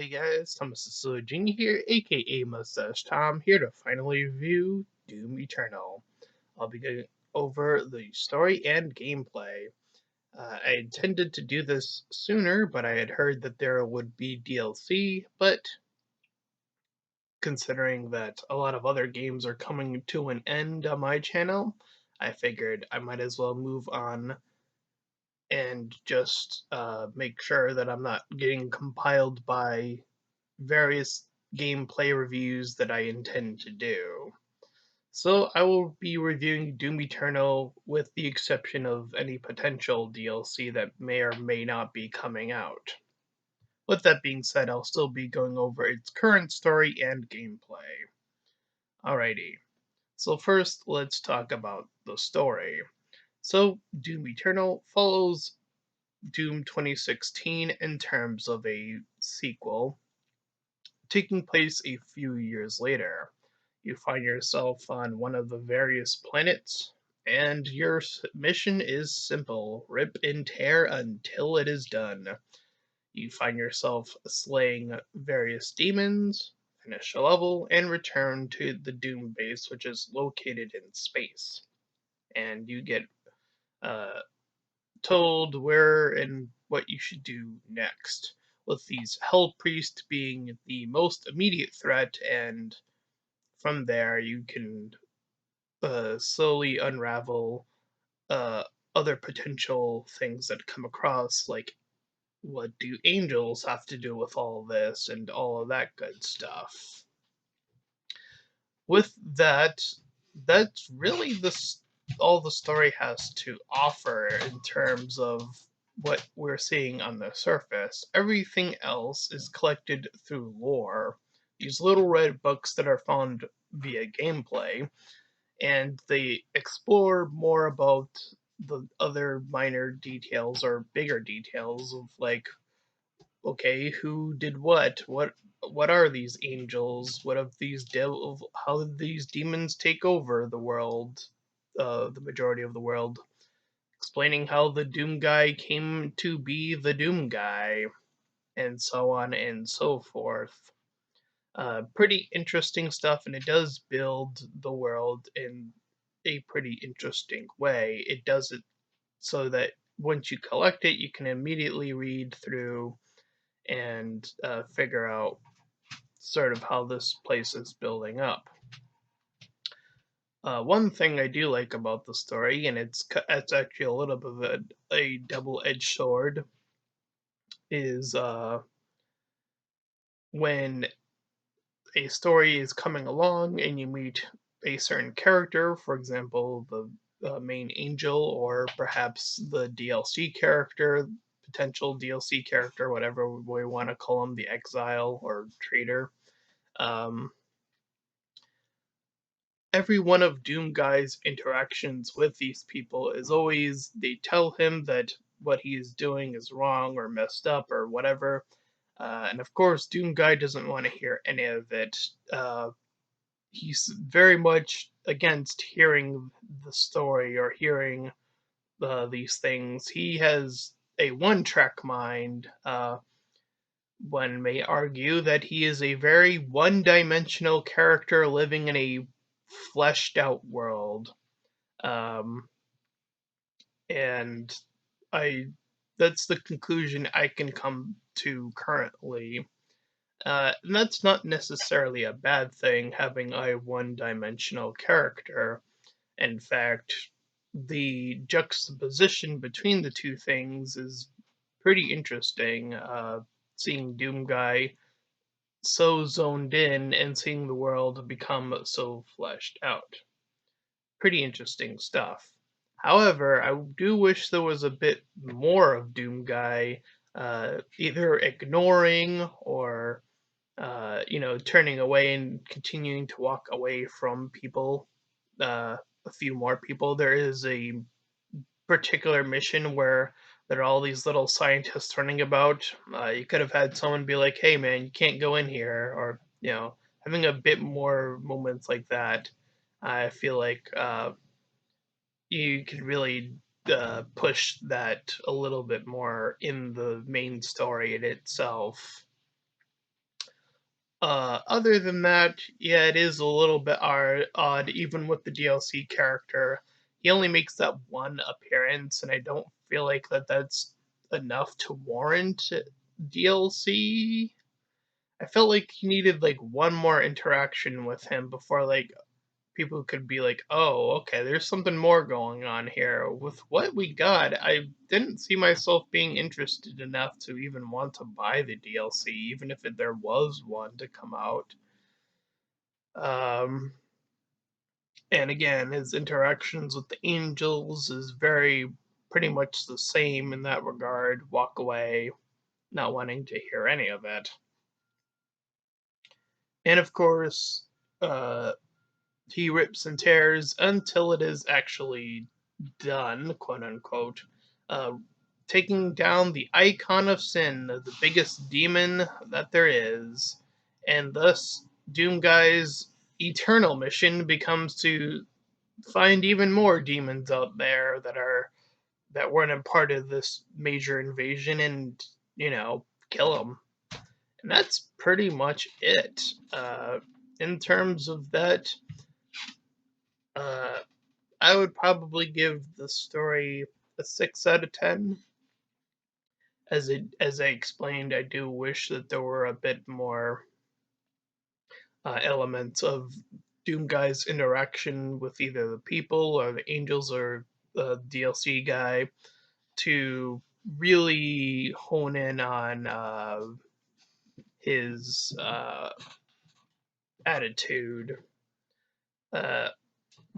Hey guys, Thomas the Genie here, aka Mustached Tom, here to finally review Doom Eternal. I'll be going over the story and gameplay. I intended to do this sooner, but I had heard that there would be DLC, but considering that a lot of other games are coming to an end on my channel, I figured I might as well move on and just make sure that I'm not getting compiled by various gameplay reviews that I intend to do. So I will be reviewing Doom Eternal with the exception of any potential DLC that may or may not be coming out. With that being said, I'll still be going over its current story and gameplay. Alrighty, so first let's talk about the story. So Doom Eternal follows Doom 2016 in terms of a sequel, taking place a few years later. You find yourself on one of the various planets, and your mission is simple: rip and tear until it is done. You find yourself slaying various demons, finish a level, and return to the Doom base, which is located in space. And you get uh, told where and what you should do next, with these Hell Priest being the most immediate threat, and from there you can slowly unravel uh, other potential things that come across, like what do angels have to do with all this and all of that good stuff. With that, that's really all the story has to offer in terms of what we're seeing on the surface. Everything else is collected through lore, these little red books that are found via gameplay, and they explore more about the other minor details or bigger details of, like, okay, who did what are these angels, what of these how did these demons take over the world, the majority of the world, explaining how the Doom guy came to be the Doom guy, and so on and so forth. Pretty interesting stuff, and it does build the world in a pretty interesting way. It does it so that once you collect it, you can immediately read through and figure out sort of how this place is building up. One thing I do like about the story, and it's actually a little bit of a double-edged sword, is when a story is coming along and you meet a certain character, for example, the main angel, or perhaps the DLC character, potential DLC character, whatever we want to call him, the exile or traitor. Um, every one of Doom Guy's interactions with these people is always they tell him that what he is doing is wrong or messed up or whatever. And of course, Doom Guy doesn't want to hear any of it. He's very much against hearing the story or hearing these things. He has a one track mind. One may argue that he is a very one dimensional character living in a fleshed out world. Um, and I that's the conclusion I can come to currently. And that's not necessarily a bad thing, having a one dimensional character. In fact, the juxtaposition between the two things is pretty interesting. Seeing Doom Guy so zoned in and seeing the world become so fleshed out. Pretty interesting stuff. However, I do wish there was a bit more of Doom Guy, either ignoring or turning away and continuing to walk away from people, a few more people. There is a particular mission where there are all these little scientists running about. You could have had someone be like, "Hey, man, you can't go in here," or having a bit more moments like that. I feel like you could really push that a little bit more in the main story in itself. Other than that, yeah, it is a little bit odd, even with the DLC character. He only makes that one appearance, and I don't feel like that's enough to warrant DLC. I felt like he needed like one more interaction with him before like people could be like, "Oh, okay, there's something more going on here." With what we got, I didn't see myself being interested enough to even want to buy the DLC, even if there was one to come out. Um, and again, his interactions with the angels is very pretty much the same in that regard. Walk away, not wanting to hear any of it. And of course, uh, he rips and tears until it is actually done, quote unquote, uh, taking down the icon of sin, the biggest demon that there is, and thus Doomguy's eternal mission becomes to find even more demons out there that weren't a part of this major invasion and kill them. And that's pretty much it. In terms of that, uh, I would probably give the story a 6 out of 10. As I explained, I do wish that there were a bit more elements of Doomguy's interaction with either the people or the angels or the DLC guy to really hone in on his attitude. Uh,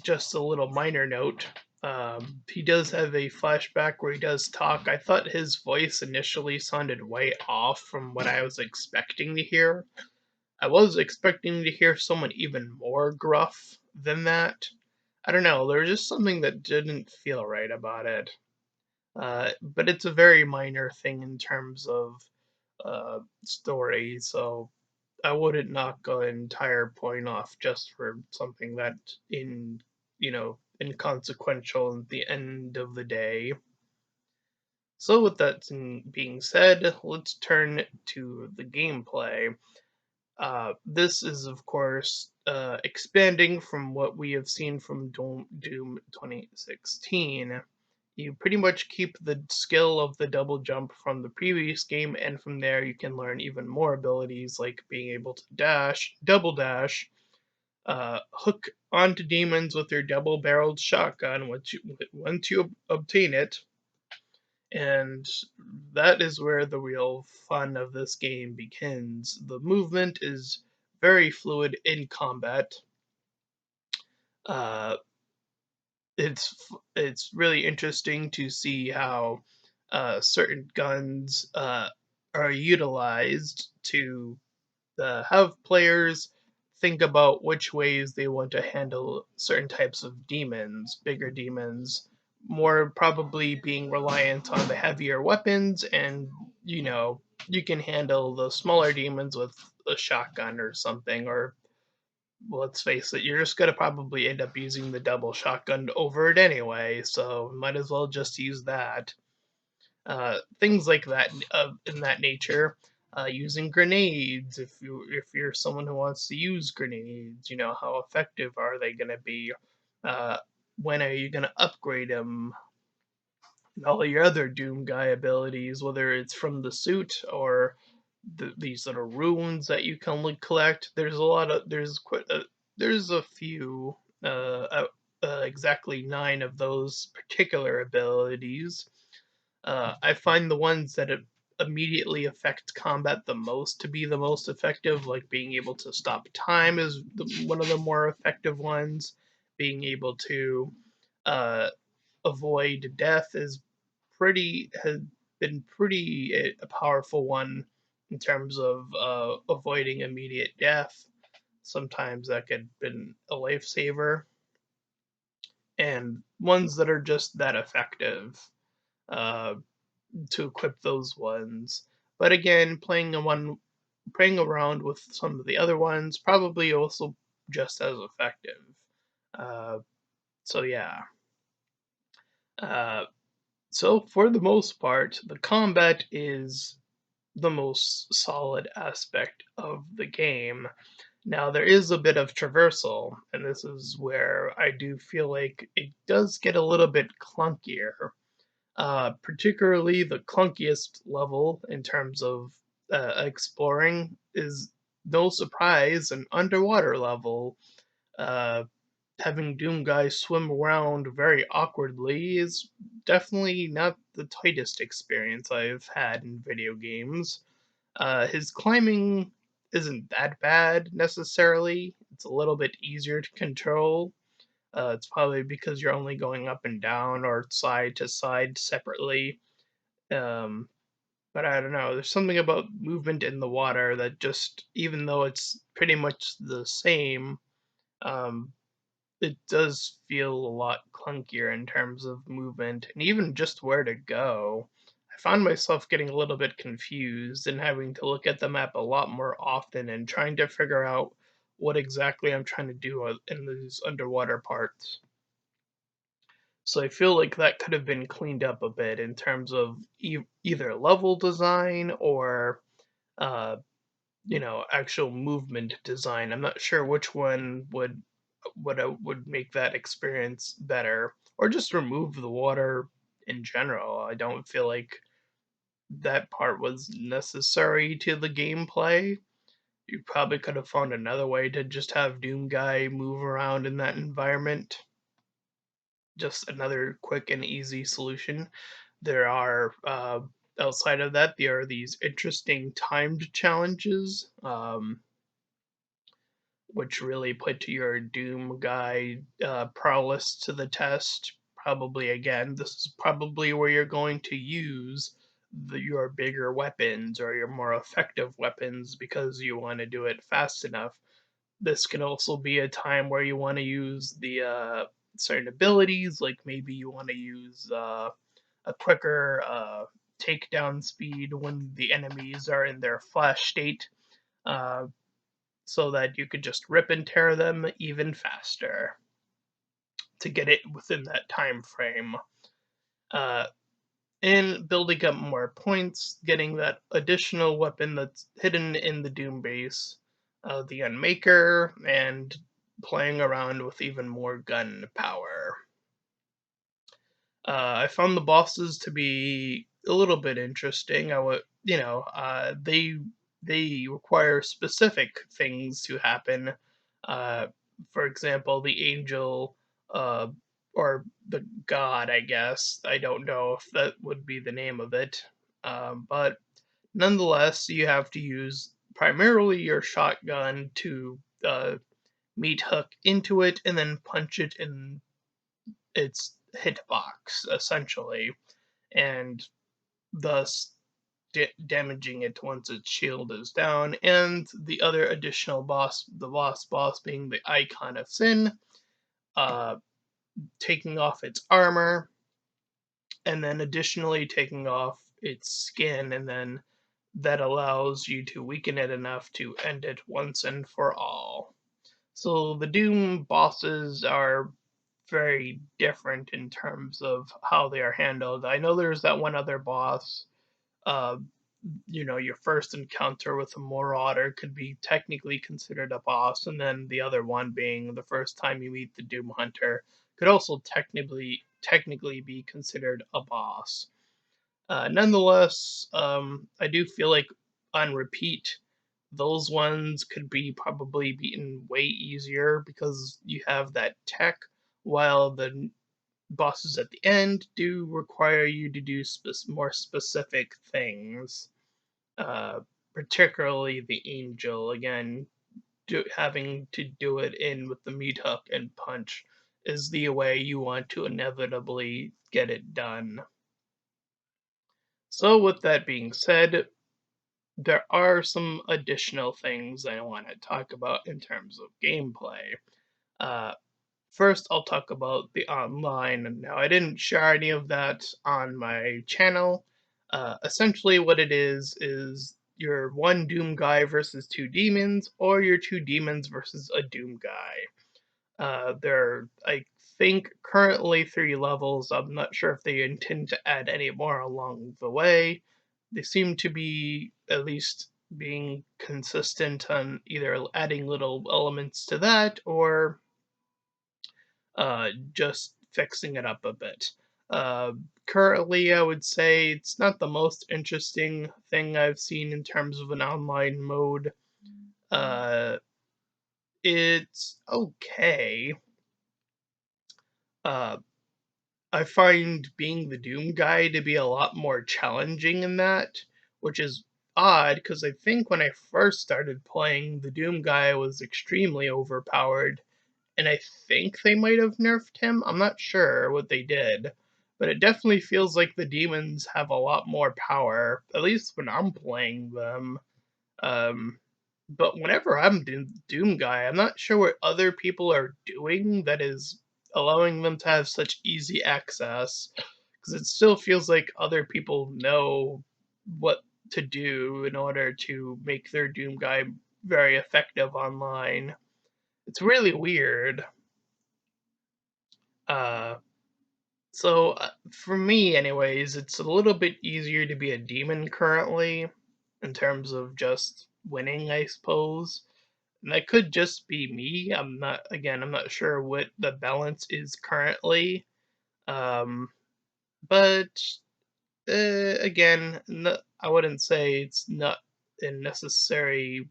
just a little minor note. He does have a flashback where he does talk. I thought his voice initially sounded way off from what I was expecting to hear. I was expecting to hear someone even more gruff than that. I don't know, there was just something that didn't feel right about it. But it's a very minor thing in terms of story, so I wouldn't knock an entire point off just for something that inconsequential at the end of the day. So with that being said, let's turn to the gameplay. This is, of course, expanding from what we have seen from Doom 2016. You pretty much keep the skill of the double jump from the previous game, and from there you can learn even more abilities like being able to dash, double dash, hook onto demons with your double-barreled shotgun once you obtain it, and that is where the real fun of this game begins. The movement is very fluid in combat. Uh, it's really interesting to see how certain guns are utilized to have players think about which ways they want to handle certain types of demons, bigger demons, more probably being reliant on the heavier weapons, and you can handle the smaller demons with a shotgun or something, or let's face it, you're just gonna probably end up using the double shotgun over it anyway, so might as well just use that. Things like that in that nature. Using grenades, if you're someone who wants to use grenades, how effective are they going to be? Uh, when are you going to upgrade them? And all your other Doom guy abilities, whether it's from the suit or these little runes that you can collect. There's a few, exactly 9 of those particular abilities. I find the ones that immediately affect combat the most to be the most effective, like being able to stop time is one of the more effective ones. Being able to uh, avoid death has been pretty a powerful one in terms of avoiding immediate death. Sometimes that could have been a lifesaver, and ones that are just that effective. Uh, to equip those ones. But again, playing around with some of the other ones probably also just as effective. Uh, so yeah. Uh, so for the most part, the combat is the most solid aspect of the game. Now, there is a bit of traversal, and this is where I do feel like it does get a little bit clunkier. Particularly the clunkiest level in terms of exploring is no surprise an underwater level. Uh, Having Doom Guy swim around very awkwardly is definitely not the tightest experience I've had in video games. His climbing isn't that bad necessarily. It's a little bit easier to control. It's probably because you're only going up and down or side to side separately. Um, but I don't know. There's something about movement in the water that just, even though it's pretty much the same, um, it does feel a lot clunkier in terms of movement and even just where to go. I found myself getting a little bit confused and having to look at the map a lot more often and trying to figure out what exactly I'm trying to do in these underwater parts. So I feel like that could have been cleaned up a bit in terms of either level design or uh, actual movement design. I'm not sure which one would make that experience better, or just remove the water in general. I don't feel like that part was necessary to the gameplay. You probably could have found another way to just have Doom Guy move around in that environment. Just another quick and easy solution. There are outside of that, there are these interesting timed challenges. Which really put your Doom Guy prowess to the test. Probably again, this is probably where you're going to use your bigger weapons or your more effective weapons because you want to do it fast enough. This can also be a time where you want to use the certain abilities, like maybe you want to use a quicker takedown speed when the enemies are in their flash state. Uh, so that you could just rip and tear them even faster to get it within that time frame. Uh, and building up more points, getting that additional weapon that's hidden in the Doom base, the Unmaker, and playing around with even more gun power. I found the bosses to be a little bit interesting. I would, they require specific things to happen. Uh, for example, the angel, uh, or the god, I guess. I don't know if that would be the name of it, but nonetheless, you have to use primarily your shotgun to meat hook into it and then punch it in its hitbox essentially, and thus damaging it once its shield is down. And the other additional boss, the boss being the Icon of Sin, uh, taking off its armor, and then additionally taking off its skin, and then that allows you to weaken it enough to end it once and for all. So the Doom bosses are very different in terms of how they are handled. I know there's that one other boss. Uh, your first encounter with a Marauder could be technically considered a boss, and then the other one being the first time you meet the Doom Hunter could also technically be considered a boss. Nonetheless, I do feel like on repeat, those ones could be probably beaten way easier because you have that tech, while the bosses at the end do require you to do more specific things. Uh, Particularly the angel, again, having to do it in with the meat hook and punch is the way you want to inevitably get it done. So, with that being said, there are some additional things I want to talk about in terms of gameplay. Uh, First, I'll talk about the online. Now, I didn't share any of that on my channel. Essentially, what it is your one Doom guy versus two demons, or your two demons versus a Doom guy. There are, I think, currently 3 levels. I'm not sure if they intend to add any more along the way. they seem to be at least being consistent on either adding little elements to that or just fixing it up a bit. Uh, Currently, I would say it's not the most interesting thing I've seen in terms of an online mode. Uh, it's okay. Uh, I find being the Doom guy to be a lot more challenging in that, which is odd because I think when I first started playing, the Doom guy was extremely overpowered, and I think they might have nerfed him. I'm not sure what they did, but it definitely feels like the demons have a lot more power, at least when I'm playing them. Um, but whenever I'm Doom guy, I'm not sure what other people are doing that is allowing them to have such easy access, because it still feels like other people know what to do in order to make their Doom guy very effective online. It's really weird. Uh, for me, anyways, it's a little bit easier to be a demon currently in terms of just winning, I suppose. And that could just be me. I'm not sure what the balance is currently. Um, but again, no, I wouldn't say it's not a necessary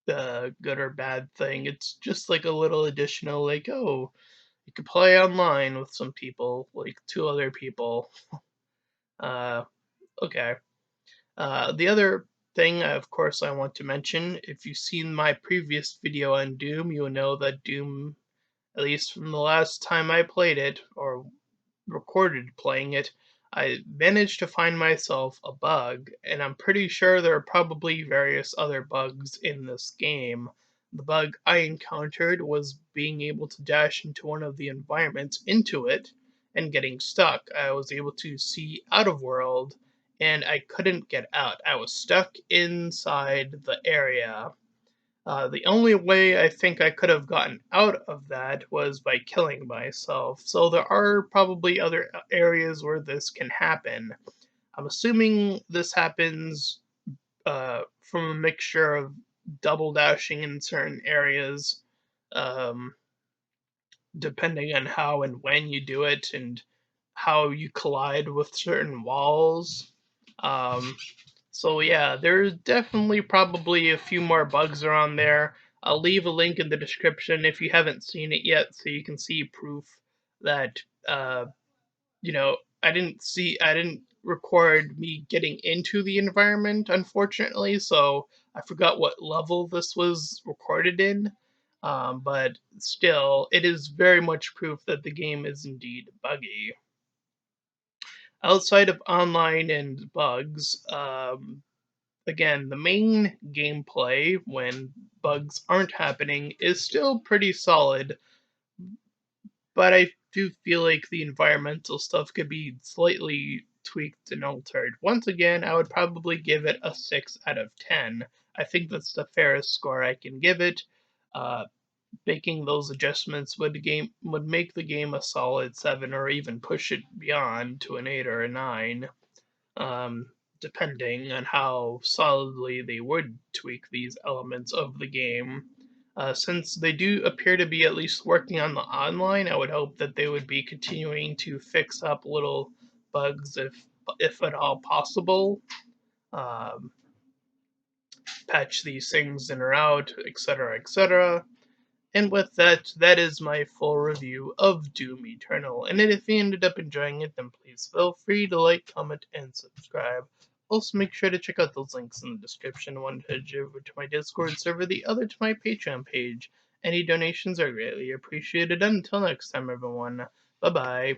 good or bad thing. It's just like a little additional, like, oh, you could play online with some people, like two other people. Uh, okay. The other thing, of course, I want to mention, if you've seen my previous video on Doom, you will know that Doom, at least from the last time I played it, or recorded playing it, I managed to find myself a bug, and I'm pretty sure there are probably various other bugs in this game. The bug I encountered was being able to dash into one of the environments into it and getting stuck. I was able to see out of world and I couldn't get out. I was stuck inside the area. The only way I think I could have gotten out of that was by killing myself. So there are probably other areas where this can happen. I'm assuming this happens from a mixture of double dashing in certain areas, um, depending on how and when you do it and how you collide with certain walls. Um, so yeah, there's definitely probably a few more bugs around there. I'll leave a link in the description if you haven't seen it yet, so you can see proof that uh, you know I didn't record me getting into the environment, unfortunately. So I forgot what level this was recorded in. But still, it is very much proof that the game is indeed buggy. Outside of online and bugs, again, the main gameplay when bugs aren't happening is still pretty solid, but I do feel like the environmental stuff could be slightly tweaked and altered. Once again, I would probably give it a 6 out of 10. I think that's the fairest score I can give it. Uh, Making those adjustments would make the game a solid 7 or even push it beyond to an 8 or a 9, um, depending on how solidly they would tweak these elements of the game. Since they do appear to be at least working on the online, I would hope that they would be continuing to fix up little bugs if at all possible, um, patch these things in or out, etc., etc. And with that, that is my full review of Doom Eternal. And if you ended up enjoying it, then please feel free to like, comment, and subscribe. Also, make sure to check out those links in the description. One to head over to my Discord server, the other to my Patreon page. Any donations are greatly appreciated. Until next time, everyone. Bye bye.